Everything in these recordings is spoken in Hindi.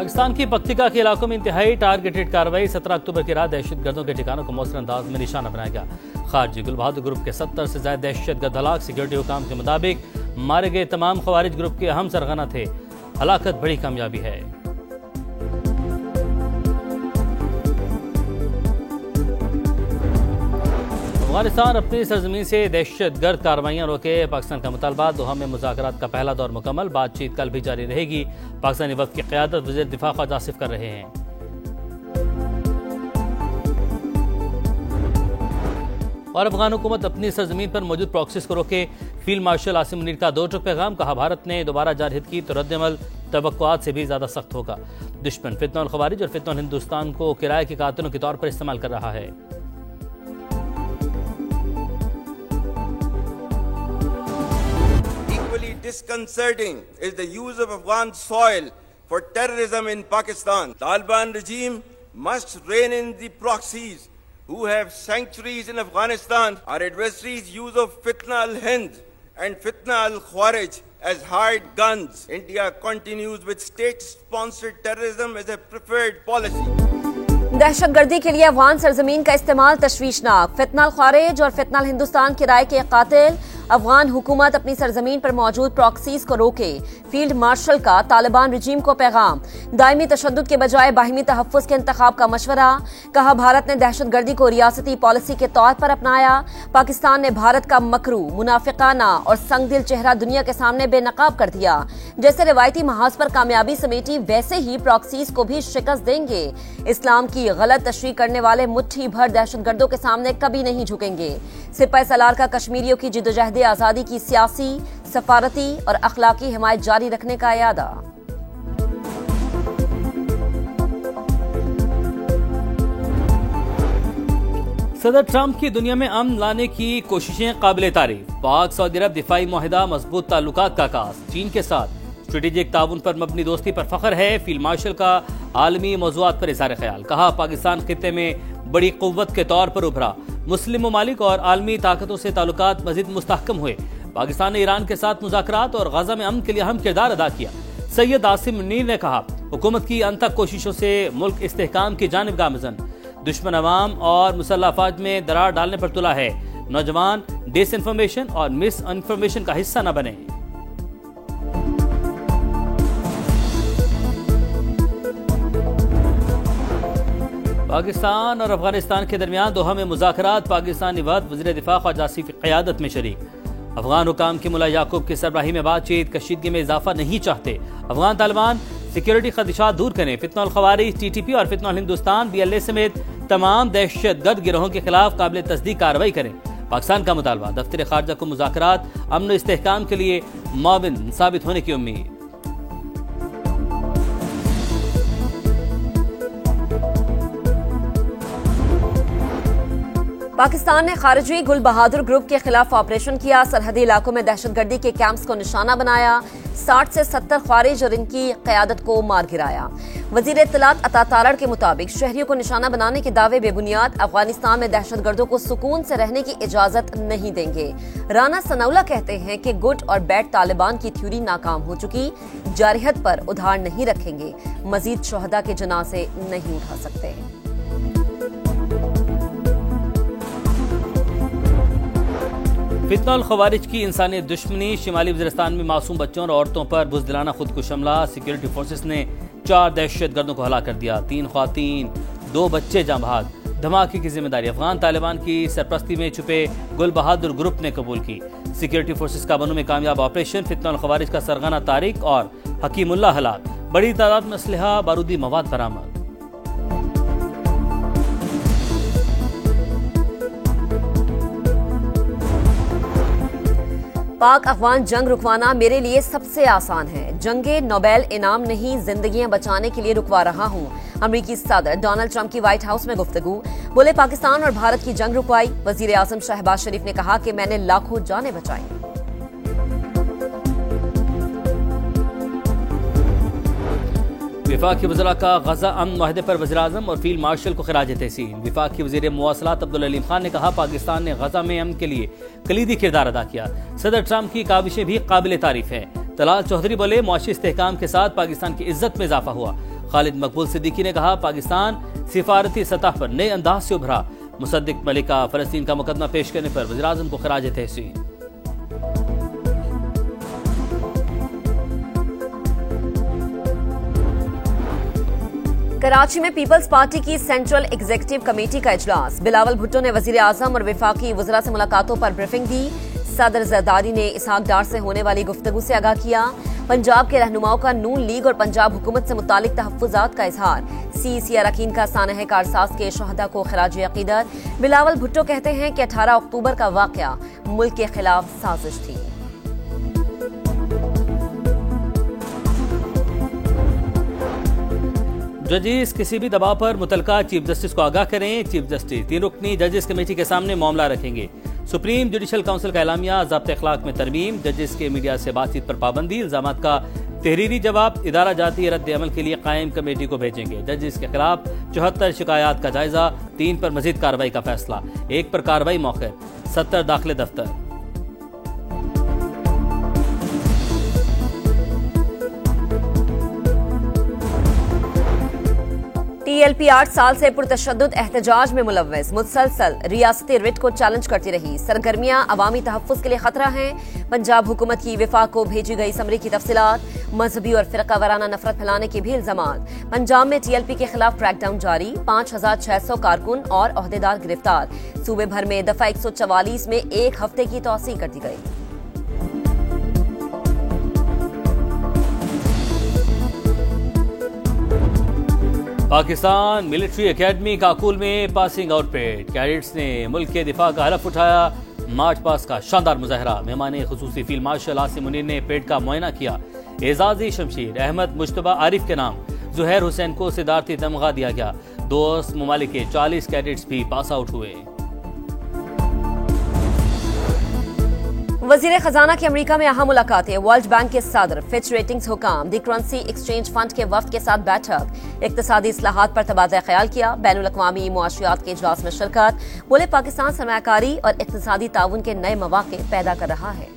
पाकिस्तान की पक्तिका के इलाकों में इंतहाई टारगेटेड कार्रवाई। 17 अक्टूबर की रात दहशतगर्दों के ठिकानों को मौसर अंदाज में निशाना बनाया गया। खारजी गुल बहादुर ग्रुप के 70 से ज्यादा दहशतगर्द हलाक। सिक्योरिटी हुकाम के मुताबिक मारे गए तमाम खवारिज ग्रुप के अहम सरगना थे। हलाकत बड़ी कामयाबी है। अफगानिस्तान अपनी सरजमीन से दहशतगर्द कार्रवाइयां रोके। पाकिस्तान का मुतालबा। दोहा में मुज़ाकरात का पहला दौर मुकम्मल। बातचीत कल भी जारी रहेगी। पाकिस्तानी वक्त की क़यादत वज़ीर दिफा ख्वाजा आसिफ कर रहे हैं। और अफगान हुकूमत अपनी सरजमीन पर मौजूद प्रॉक्सीज को रोके। फील्ड मार्शल आसिम मुनीर का दो टुक पैगाम। कहा, भारत ने दोबारा जारहिद की तो रद्दअमल तवक्कुआत से भी ज्यादा सख्त होगा। दुश्मन फितनल खवारिज और फितनल हिंदुस्तान को किराए के कातिलों के तौर पर इस्तेमाल कर रहा है। Disconcerting is the use of Afghan soil for terrorism in Pakistan. Taliban regime must rein in the proxies who have sanctuaries in Afghanistan. Our adversaries' use of Fitna al-Hind and Fitna al-Khawarij as hired guns. India continues with state-sponsored terrorism as a preferred policy. दहशतगर्दी के लिए अफगान सरजमीन का इस्तेमाल तशवीशनाक। फितना अल-ख़ारिज और फितना हिंदुस्तान किराए के कातिल। अफगान हुकूमत अपनी सरजमीन पर मौजूद प्रॉक्सीज को रोके। फील्ड मार्शल का तालिबान रजीम को पैगाम। दायमी तशद्दुद के बजाय बाहिमी तहफ़्फ़ुज़ के इंतखाब का मशवरा। कहा, भारत ने दहशतगर्दी को रियासती पॉलिसी के तौर पर अपनाया। पाकिस्तान ने भारत का मकरू, मुनाफिकाना और संगदिल चेहरा दुनिया के सामने बेनकाब कर दिया। जैसे रिवायती महाज पर कामयाबी समेटी, वैसे ही प्रॉक्सीज को भी शिकस्त देंगे। इस्लाम की गलत तशरीह करने वाले मुट्ठी भर दहशतगर्दों के सामने कभी नहीं झुकेंगे। सिपाही सलार का कश्मीरियों की जिद्दोजहद आजादी की सियासी, सफारती और अखलाकी हिमायत जारी रखने का इरादा। सदर ट्रंप की दुनिया में अमन लाने की कोशिशें काबिल तारीफ। पाक सऊदी अरब दिफाई मुआहिदा, मजबूत ताल्लुकात का आगाज। चीन के साथ स्ट्रेटेजिक ताउन पर मबनी दोस्ती पर फख्र है। फील्ड मार्शल का आलमी मौज़ूआत पर इज़हार ख्याल। कहा, पाकिस्तान खित्ते में बड़ी क़ुव्वत के तौर पर उभरा। मुस्लिम ममालिक और आलमी ताकतों से ताल्लुकात मज़ीद मुस्तहकम हुए। पाकिस्तान ने ईरान के साथ मुज़ाकरात और गजा में अमन के लिए अहम किरदार अदा किया। सैयद आसिम मुनीर ने कहा, हुकूमत की अनथक कोशिशों से मुल्क इस्तेहकाम की जानिब गामज़न। दुश्मन अवाम और मुसल्लह अफवाज में दरार डालने पर तुला है। नौजवान डिसइंफॉर्मेशन और मिस इन्फॉर्मेशन का हिस्सा न बने। पाकिस्तान और अफगानिस्तान के दरमियान दोहा में मुज़ाकरात। पाकिस्तानी वज़ीर दिफा ख्वाजा आसिफ की क़यादत में शरीक। अफगान हुकाम की मुला याकूब की सरबराही में बातचीत। कशीदगी में इजाफा नहीं चाहते। अफगान तालिबान सिक्योरिटी खदशात दूर करें। फितना अल-ख़वारिज, TTP और फितना हिंदुस्तान BLA समेत तमाम दहशतगर्द गिरोहों के खिलाफ काबिल तस्दीक कार्रवाई करें। पाकिस्तान का मुतालबा। दफ्तर खारजा को मुज़ाकरात, अमन और इस्तेहकाम के लिए मुआविन साबित होने की उम्मीद। पाकिस्तान ने खारजी गुल बहादुर ग्रुप के खिलाफ ऑपरेशन किया। सरहदी इलाकों में दहशतगर्दी के कैंप्स को निशाना बनाया। 60 से 70 ख्वारिज और इनकी क़यादत को मार गिराया। वज़ीर इत्तलात अता तारड़ के मुताबिक शहरियों को निशाना बनाने के दावे बेबुनियाद। अफगानिस्तान में दहशतगर्दों को सुकून से रहने की इजाजत नहीं देंगे। राना सनाउल्ला कहते हैं कि गुड और बैड तालिबान की थ्योरी नाकाम हो चुकी। जारहियत पर उधार नहीं रखेंगे। मजीद शुहदा के जनाजे नहीं उठा सकते। फितना अल-ख़वारिज की इंसानियत दुश्मनी। शिमाली वज़ीरिस्तान में मासूम बच्चों और औरतों पर बुज़दिलाना खुदकुश हमला। सिक्योरिटी फोर्सेस ने 4 दहशतगर्दों को हलाक कर दिया। 3 ख़वातीन, 2 बच्चे जाँ बहक। धमाके की जिम्मेदारी अफगान तालिबान की सरपरस्ती में छुपे गुल बहादुर ग्रुप ने कबूल की। सिक्योरिटी फोर्सेस का बनू में कामयाब ऑपरेशन। फितना अल-ख़वारिज का सरगना तारिक और हकीमुल्ला हलाक। बड़ी तादाद में असलहा, बारूदी मवाद बरामद। पाक अफगान जंग रुकवाना मेरे लिए सबसे आसान है। जंगे नोबेल इनाम नहीं, जिंदगियां बचाने के लिए रुकवा रहा हूं। अमरीकी सदर डोनाल्ड ट्रंप की व्हाइट हाउस में गुफ्तगू। बोले, पाकिस्तान और भारत की जंग रुकवाई। वजीर आजम शहबाज शरीफ ने कहा कि मैंने लाखों जानें बचाई। विफाकी वज़रा का गजा अमन माहदे पर वज़ीर आज़म और फील्ड मार्शल को खिराज तहसीन। विफाकी वज़ीर मुवासलात अब्दुल अलीम खान ने कहा, पाकिस्तान ने गजा में अमन के लिए कलीदी किरदार अदा किया। सदर ट्रंप की काविशें भी काबिल तारीफ हैं। तलाल चौधरी बोले, मुआशी इस्तेहकाम के साथ पाकिस्तान की इज्जत में इजाफा हुआ। खालिद मकबूल सिद्दीकी ने कहा, पाकिस्तान सिफारती सतह पर नए अंदाज से उभरा। मुसद्दिक मलिक का फलस्तीन का मुकदमा पेश करने पर वज़ीर-ए-आज़म को खराज तहसीन। कराची में पीपल्स पार्टी की सेंट्रल एग्जीक्यूटिव कमेटी का इजलास। बिलावल भुट्टो ने वज़ीर-ए-आज़म और वफाकी वज़रा से मुलाकातों पर ब्रीफिंग दी। सदर जरदारी ने इसहाक डार से होने वाली गुफ्तगू से आगाह किया। पंजाब के रहनुमाओं का नून लीग और पंजाब हुकूमत से मुतालिक तहफ़्फ़ुज़ात का इजहार। सीईसी अरकान का सानह कारसाज के शहदा को खराज अक़ीदत। बिलावल भुट्टो कहते हैं कि 18 अक्टूबर का वाक़या मुल्क के खिलाफ साजिश थी। जजेस किसी भी दबाव पर मुतलका चीफ जस्टिस को आगाह करें। चीफ जस्टिस 3 रुकनी जजेस कमेटी के सामने मामला रखेंगे। सुप्रीम जुडिशल काउंसिल का एलामिया, ज़ाब्ते अखलाक में तरमीम, जजेस के मीडिया से बातचीत पर पाबंदी, इल्जामात का तहरीरी जवाब इदारा जाती रद्द अमल के लिए कायम कमेटी को भेजेंगे। जजेस के खिलाफ 74 शिकायत का जायजा, 3 पर मजीद कार्रवाई का फैसला, 1 पर कार्रवाई मौखिर, 70 दाखिले दफ्तर। टीएलपी 8 साल से पुरतशद्दुद एहतजाज में मुलव्वस, मुसलसल रियासती रिट को चैलेंज करती रही। सरगर्मियां अवामी तहफ़्फ़ुज़ के लिए खतरा हैं। पंजाब हुकूमत की वफाक को भेजी गई समरी की तफसीलात, मजहबी और फिरका वाराना नफरत फैलाने के भी इल्जामात। पंजाब में टीएलपी के खिलाफ क्रैकडाउन जारी, 5600 कारकुन और ओहदेदार गिरफ्तार। सूबे भर में दफा 144 में 1 हफ्ते की तौसीह कर दी गई। पाकिस्तान मिलिट्री एकेडमी काकुल में पासिंग आउट परेड। कैडेट्स ने मुल्क के दिफा का हलफ उठाया। मार्च पास का शानदार मुजाहरा। मेहमान खुसूसी फील्ड मार्शल आसिम मुनीर ने परेड का मुआयना किया। एजाजी शमशीर अहमद मुश्तबा आरिफ के नाम जुहैर हुसैन को सिदारती तमगा दिया गया। 2 ममालिक के 40 कैडेट्स भी पास आउट हुए। वजीर खजाना की अमेरिका में अहम मुलाकातें। वर्ल्ड बैंक के सदर, फिच रेटिंग्स हुकाम, दी करेंसी एक्सचेंज फंड के वफ्द के साथ बैठक। इक्तिसादी इस्लाहात पर तबादला ख्याल किया। बैनुल अक़वामी मुआशियात के इजलास में शिरकत। बोले, पाकिस्तान सरमायाकारी और इक्तिसादी ताउन के नए मौक़े पैदा कर रहा है।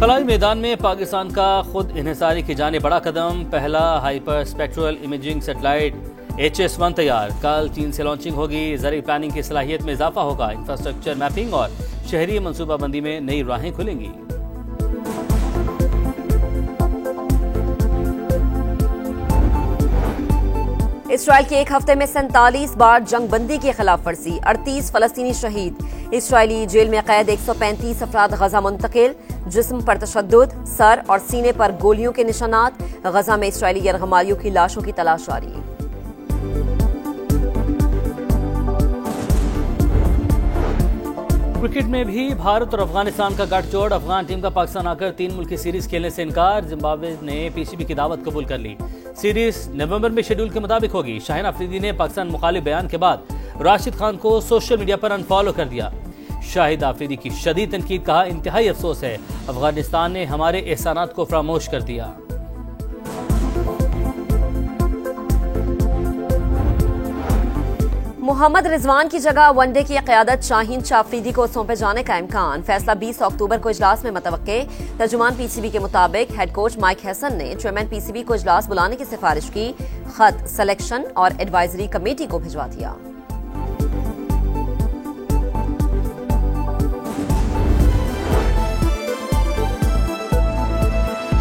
खलाई मैदान में पाकिस्तान का खुद इन्हिसारी की जाने बड़ा कदम। पहला hyper spectral imaging satellite HS-1 तैयार। कल चीन से लॉन्चिंग होगी। ज़रूरी प्लानिंग की सलाहियत में इजाफा होगा। इंफ्रास्ट्रक्चर मैपिंग और शहरी मनसूबाबंदी में नई राहें खुलेंगी। इसराइल के 1 हफ्ते में 47 बार जंग बंदी की खिलाफ वर्जी। 38 फलस्तीनी शहीद। इसराइली जेल में कैद 135 अफराद गजा मुंतकिल। जिस्म पर तशद्दुद, सर और सीने पर गोलियों के निशानात। गजा में इसराइली यरगमारियों की लाशों की तलाश जारी। क्रिकेट में भी भारत और अफगानिस्तान का गठजोड़। अफगान टीम का पाकिस्तान आकर 3 मुल्की सीरीज खेलने से इनकार। जिम्बाब्वे ने PCB की दावत कबूल कर ली। सीरीज नवंबर में शेड्यूल के मुताबिक होगी। शाहीन अफरीदी ने पाकिस्तान मुखालिफ बयान के बाद राशिद खान को सोशल मीडिया पर अनफॉलो कर दिया। शाहिद अफरीदी की शदीद तनकीद, कहा, इंतहाई अफसोस है, अफगानिस्तान ने हमारे एहसानात को फरामोश कर दिया। मोहम्मद रिजवान की जगह वनडे की क़यादत शाहीन शाह अफरीदी को सौंपे जाने का इम्कान। फैसला 20 अक्टूबर को इजलास में मुतवक्के। तर्जुमान PCB के मुताबिक हेड कोच माइक हैसन ने चेयरमैन PCB को इजलास बुलाने की सिफारिश की। खत सिलेक्शन और एडवाइजरी कमेटी को भिजवा दिया।